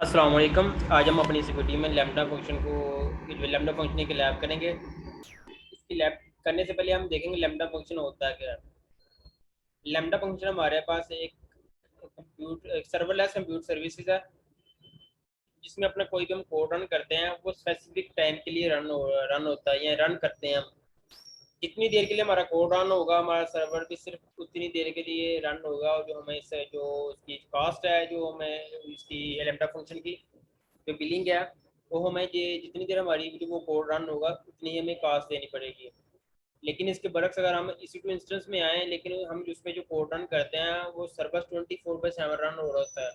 अस्सलाम वालेकुम। आज हम अपनी इस वीडियो में लैम्ब्डा फंक्शन को लैम्ब्डा फंक्शन की लैब करेंगे। इसकी लैब करने से पहले हम देखेंगे लैम्ब्डा फंक्शन होता है क्या। लैम्ब्डा फंक्शन हमारे पास एक सर्वरलेस कंप्यूटर सर्विसेज है, जिसमें अपना कोई भी हम कोड रन करते हैं वो स्पेसिफिक टाइम के लिए रन होता है या रन करते हैं हम। जितनी देर के लिए हमारा कोड रन होगा हमारा सर्वर भी सिर्फ उतनी देर के लिए रन होगा, और जो हमें इससे जो उसकी कॉस्ट है, जो हमें इसकी लैम्ब्डा फंक्शन की जो बिलिंग है, वो हमें ये जितनी देर हमारी जो वो कोड रन होगा उतनी ही हमें कॉस्ट देनी पड़ेगी। लेकिन इसके बरक्स अगर हम इसी टू इंस्टेंस में आए, लेकिन हम जिसमें जो कोड रन करते हैं वो सर्वर 24/7 रन हो रहा होता है।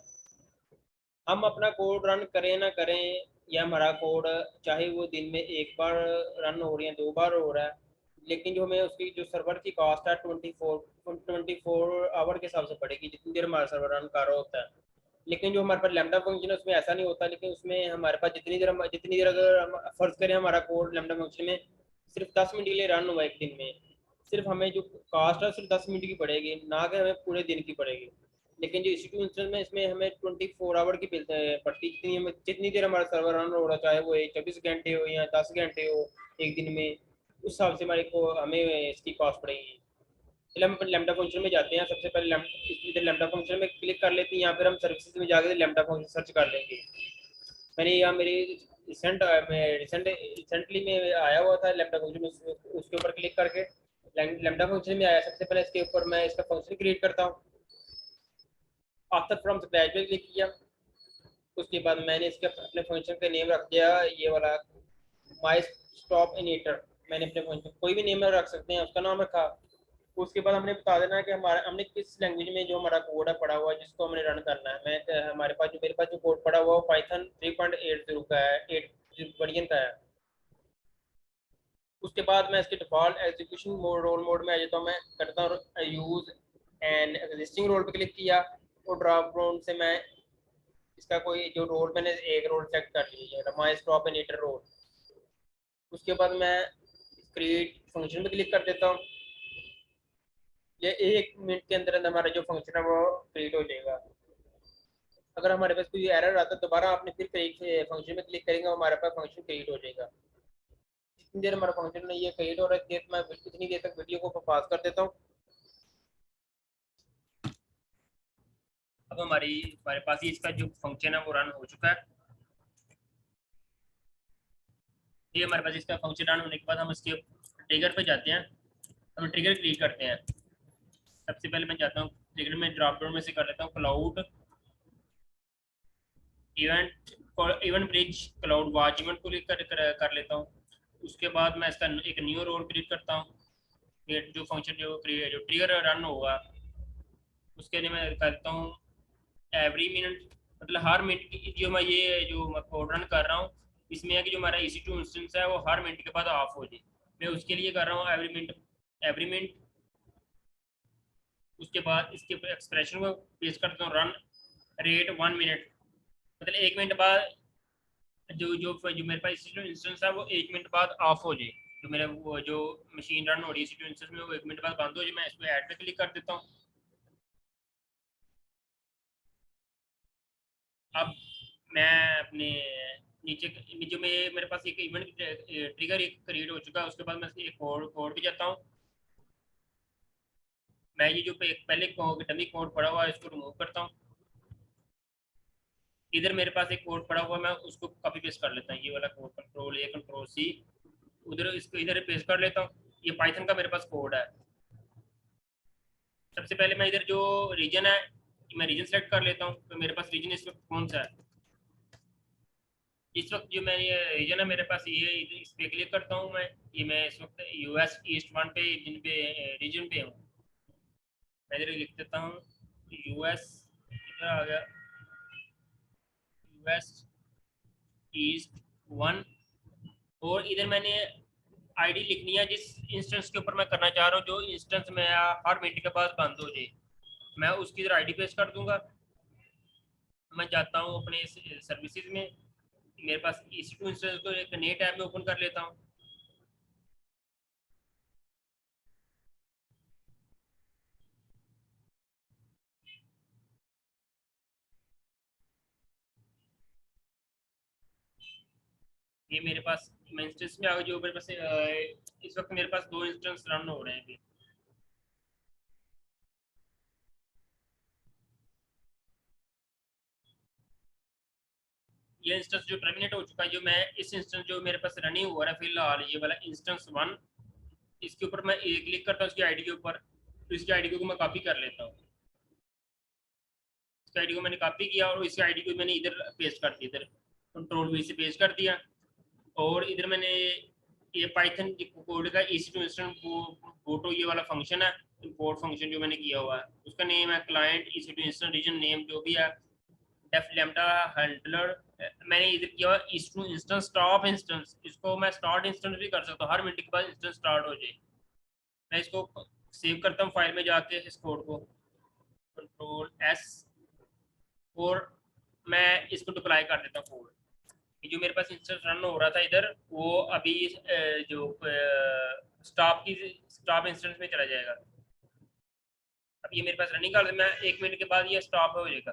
हम अपना कोड रन करें ना करें, या हमारा कोड चाहे वो दिन में एक बार रन हो रही है, 2 बार हो रहा है, लेकिन जो हमें उसकी जो सर्वर की कॉस्ट है 24 आवर के हिसाब से पड़ेगी, जितनी देर हमारा सर्वर रन कर रहा होता है। लेकिन जो हमारे पास लैम्डा फंक्शन है उसमें ऐसा नहीं होता, लेकिन उसमें हमारे पास जितनी देर अगर हम फर्ज करें हमारा कोड लैम्डा फंक्शन में सिर्फ 10 मिनट के लिए रन हुआ एक दिन में, सिर्फ हमें जो कास्ट है सिर्फ 10 मिनट की पड़ेगी, ना कि हमें पूरे दिन की पड़ेगी। लेकिन जो इसी टू इंस्टेंस में इसमें हमें 24 आवर की पड़ती, जितनी देर हमारा सर्वर रन हो रहा, चाहे वो 24 घंटे हो या 10 घंटे हो एक दिन में, उस हिसाब से हमारे को हमें इसकी कॉस्ट पड़ेगी। चलिए हम लैम्डा फंक्शन में जाते हैं। सबसे पहले इधर लैम्डा फंक्शन में क्लिक कर लेते हैं, यहाँ फिर हम सर्विसेज में जाकर लैम्डा फंक्शन सर्च कर लेंगे। मैंने यहाँ मेरी रिसेंटली में आया हुआ था लैम्डा फंक्शन, उसके ऊपर क्लिक करके लैम्डा फंक्शन में आया। सबसे पहले इसके ऊपर मैं इसका फंक्शन क्रिएट करता हूँ। आफ्टर फ्रॉम स्क्रैच पे क्लिक किया, उसके बाद मैंने इसके अपने फंक्शन का नेम रख दिया ये वाला, माई स्टॉप इनिटर। मैंने अपने फंक्शन कोई भी नेम रख सकते हैं, उसका नाम रखा। उसके बाद हमने बता देना है कि हमारा हमने किस लैंग्वेज में जो हमारा कोड है पड़ा हुआ है जिसको हमने रन करना है। मैं हमारे पास जो मेरे पास जो कोड पड़ा हुआ है वो पाइथन 3.80 का है, 8 वर्जन का है। उसके बाद मैं इसके default execution mode role mode में आ जाता हूँ। मैं करता हूँ यूज एंड एग्जिस्टिंग रोल पे क्लिक किया, और ड्रॉप डाउन से मैं इसका कोई जो रोल मैंने एक रोल सेलेक्ट कर लिया, my stop and eater role. उसके बाद मैं क्रिएट फंक्शन पे क्लिक कर देता हूँ। ये 1 मिनट के अंदर अंदर हमारा जो फंक्शन है वो क्रिएट हो जाएगा। अगर हमारे पास कोई एरर आता है दोबारा आपने फिर क्रिएट फंक्शन में क्लिक करेंगे, हमारे पास फंक्शन क्रिएट हो जाएगा। जितनी देर हमारा फंक्शन नहीं ये क्रिएट हो रहा है, मैं इतनी देर तक वीडियो को पास कर देता हूँ। अब हमारे पास ही इसका जो फंक्शन है वो रन हो चुका है। ये हमारे पास इसका फंक्शन रन होने के बाद हम इसके ट्रिगर पे जाते हैं, हम ट्रिगर क्रिएट करते हैं। सबसे पहले मैं जाता हूँ ट्रिगर में, ड्रॉप डाउन में से कर लेता हूँ cloud event, event bridge cloud watch event को कर लेता हूँ। उसके बाद मैं इसका एक न्यू रोल क्रिएट करता हूँ। ये जो फंक्शन जो ट्रिगर रन होगा उसके लिए मैं करता हूँ एवरी मिनट, मतलब हर मिनट की जो मैं ये जो मैं कोड रन कर रहा हूँ इसमें है कि जो हमारा इसी टू इंस्टेंस है वो हर मिनट के बाद ऑफ हो जाए। मैं उसके लिए कर रहा हूँ एवरी मिनट। उसके बाद इसके एक्सप्रेशन को पेश करता हूँ, रन रेट 1 मिनट, मतलब 1 मिनट बाद जो मेरे पास इसी टू इंस्टेंस है वो 1 मिनट बाद ऑफ हो जाए। जो मेरा वो जो मशीन रन हो रही है इसी टू इंस्टेंस में वो 1 मिनट बाद बंद हो जाए। मैं इस पर ऐड पे क्लिक कर देता हूँ। अब मैं अपने नीचे नीचे में मेरे पास एक इवेंट ट्रिगर एक क्रिएट हो चुका है। उसके बाद मैं एक कोड भी जाता हूँ। मैं ये जो पहले डमी कोड पड़ा हुआ है इसको रिमूव करता हूँ। इधर मेरे पास एक कोड पड़ा हुआ है, मैं उसको कॉपी पेस्ट कर लेता हूँ। ये वाला कोड कंट्रोल C, उधर इसको इधर पेस्ट कर लेता हूँ। ये पाइथन का मेरे पास कोड है। सबसे पहले मैं इधर जो रीजन है मैं रीजन सेलेक्ट कर लेता हूँ। तो मेरे पास रीजन इस वक्त कौन सा है, इस वक्त जो मैं ये रीजन है मेरे पास ये, इस पे क्लिक करता हूँ मैं इस वक्त US ईस्ट 1 पे जिन पे रीजन पे हूँ। मैं इधर लिख देता हूँ US, इधर आ गया US ईस्ट 1। और इधर मैंने आईडी लिखनी है जिस इंस्टेंस के ऊपर मैं करना चाह रहा हूँ, जो इंस्टेंस में हर मिनट के बाद बंद हो जाए, मैं उसकी इधर आईडी पेस्ट कर दूंगा। मैं जाता हूँ अपने सर्विसेज में, मेरे पास इसी टू इंस्टेंस को एक नए टैब में ओपन कर लेता हूँ। ये मेरे पास मैं इंस्टेंस में आ गया, जो मेरे पास इस वक्त मेरे पास 2 इंस्टेंस रन हो रहे हैं अभी। ये इंस्टेंस जो टर्मिनेट हो चुका है, जो मैं इस इंस्टेंस जो मेरे पास रनिंग हो रहा है फिलहाल, ये वाला इंस्टेंस 1, इसके ऊपर मैं क्लिक करता हूँ इसकी आईडी के ऊपर, तो इसकी आईडी को मैं कॉपी कर लेता हूँ। इसकी आईडी को मैंने कॉपी किया और इसकी आईडी को मैंने इधर पेस्ट कर दिया, इधर कंट्रोल वी से पेस्ट कर दिया। और इधर मैंने ये पाइथन कोड का ईसी टू इंस्टेंट फोटो ये वाला फंक्शन है, इंपोर्ट फंक्शन जो मैंने किया हुआ है, उसका नेम है client EC two instant region name जो भी है, डेफ लैम्डा हैंडलर। मैंने इधर किया EC two instant stop instance, इसको मैं स्टार्ट इंस्टेंस भी कर सकता हूँ, हर मिनट के बाद इंस्टेंस स्टार्ट हो जाए। मैं इसको सेव करता हूँ फाइल में जाके, इस कोड को कंट्रोल एस, और मैं इसको डिप्लाई कर देता हूँ कोड। जो मेरे पास इंस्टेंस रन हो रहा था इधर, वो अभी जो स्टॉप इंस्टेंस में चला जाएगा। अब ये मेरे पास रनिंग कर, मैं 1 मिनट के बाद ये स्टॉप हो जाएगा।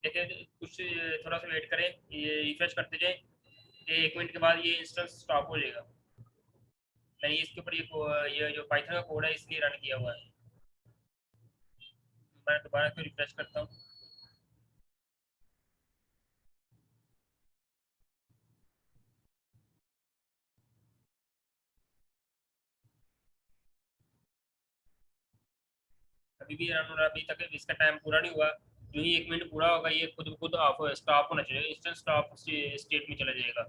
देखिए कुछ थोड़ा सा वेट करें, ये रिफ्रेश करते जाए, ये 1 मिनट के बाद ये इंस्टेंस स्टॉप हो जाएगा। मैंने इसके ऊपर ये जो पाइथन का कोड है इसलिए रन किया हुआ है। मैं दोबारा इसको रिफ्रेश करता हूँ। अभी भी रन हो रहा है, अभी तक इसका टाइम पूरा नहीं हुआ। जो ही 1 मिनट पूरा होगा ये खुद ब खुद ऑफ स्टॉप होना चाहिए, इंस्टेंट स्टॉप स्टेट में चला जाएगा।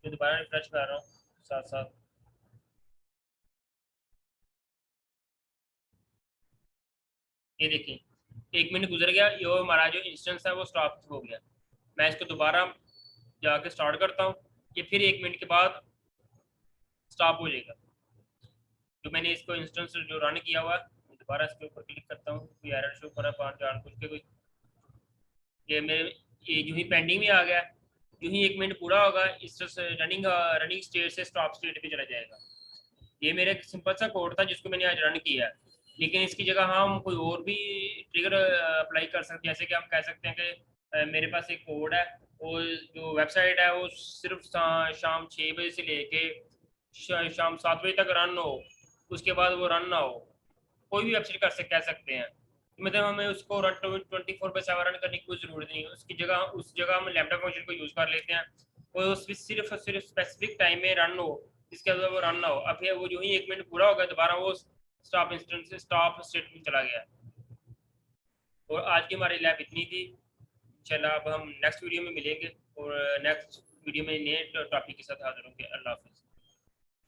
तो दोबारा रिफ्रेश कर रहा हूँ साथ साथ। ये देखिए 1 मिनट गुजर गया, ये हमारा जो इंस्टेंस है वो स्टॉप हो गया। मैं इसको दोबारा जाके स्टार्ट करता हूँ, ये फिर 1 मिनट के बाद स्टॉप हो जाएगा। जो मैंने इसको इंस्टेंस जो रन किया हुआ है, दोबारा इसके ऊपर क्लिक करता हूँ, कोई एरर शो कर रहा है जान कुछ के कोई, ये मेरे ये जो ही पेंडिंग में आ गया। जो ही 1 मिनट पूरा होगा इस रनिंग रनिंग स्टेट से स्टॉप स्टेट पे चला जाएगा। ये मेरा एक सिंपल सा कोड था जिसको मैंने आज रन किया है, लेकिन इसकी जगह हम कोई और भी ट्रिगर अप्लाई कर सकते हैं। जैसे कि हम कह सकते हैं कि मेरे पास एक कोड है, वो जो वेबसाइट है वो सिर्फ शाम 6 बजे से लेके शाम 7 बजे तक रन हो, उसके बाद वो रन ना हो। कोई भी वेबसाइट कह सकते हैं, मतलब हमें उसको रन 24/7 रन करने की कोई ज़रूरत नहीं है। उसकी जगह उस जगह हम लैपटॉप फंक्शन को यूज़ कर लेते हैं, वो सिर्फ सिर्फ स्पेसिफिक टाइम में रन हो, इसके अलावा वो रन ना हो। अब वो जो ही 1 मिनट पूरा होगा दोबारा वो स्टॉप इंस्टेंट से स्टॉप स्टेट में चला गया। और आज की हमारी लैब इतनी थी। चला अब हम नेक्स्ट वीडियो में मिलेंगे, और नेक्स्ट वीडियो में नए टॉपिक के साथ हाजिर होंगे। अल्लाह हाफ़िज़।